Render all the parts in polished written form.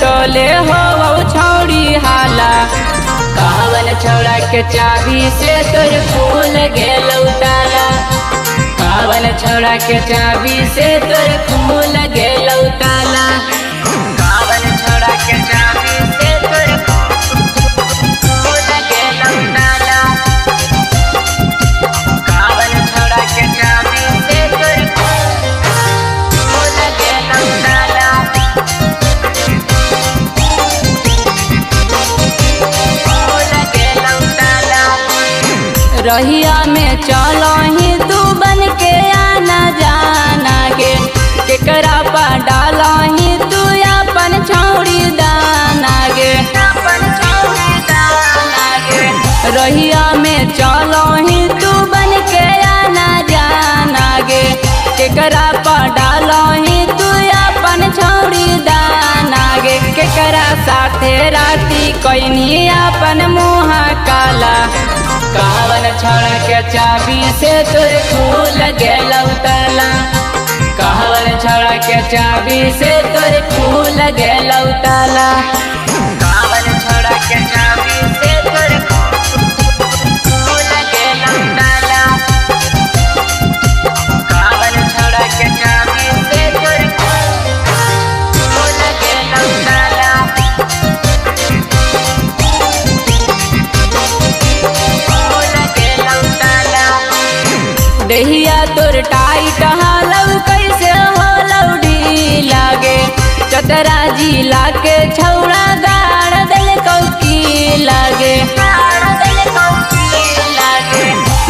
टोले हो छौड़ी हाला। कहवन छौड़ा के चाबी से तोर फूल गेलौ ताला। कहवन छौड़ा के चाबी से तोर फूल गेलौ ताला। कहवन छौड़ा के चाबी से तोर फूल गेलौ ताला। कहवन छौड़ा के चाबी से तोर फूल गेलौ ताला। रहिया में चलो ही तू बन के आना जाना गे। केकरा पा डालो ही तू अपन छौड़ी दाना गे। रहिया में चलो ही तू बन के आना जाना गे। केकरा पा डालो ही तू अपन छौड़ी दाना गे। केकरा साथे राती कोइनी अपन मुँह काला। कहवन छौड़ा के चाबी से तोर फूल गेलौ ताला। कहवन छौड़ा के चाबी से तोर फूल गेलौ ताला। कहवन छौड़ा के चाबी से तोर फूल गेलौ ताला। कहवन छौड़ा के चाबी से तोर फूल गेलौ ताला। देहिया तोर टाइट हालौ कैसे होलौ ढीला गे। चतरा जिला के छौड़ा गाड़ दिल कौकी लागे।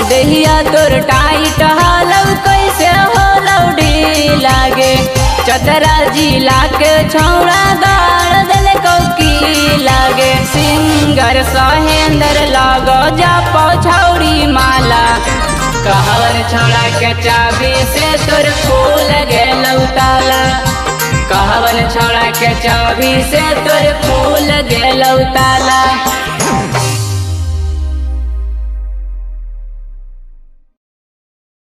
देहिया तोर टाइट हालौ कैसे होलौ ढीला गे। चतरा जिला के छौड़ा गाड़ दिल कौकी लागे। सिंगर सहेंद्र लगो जापो छौड़ी माला। कहवन छौड़ा के चाबी से तोर फूल गेलौ ताला। कहवन छौड़ा के चाबी से तोर फूल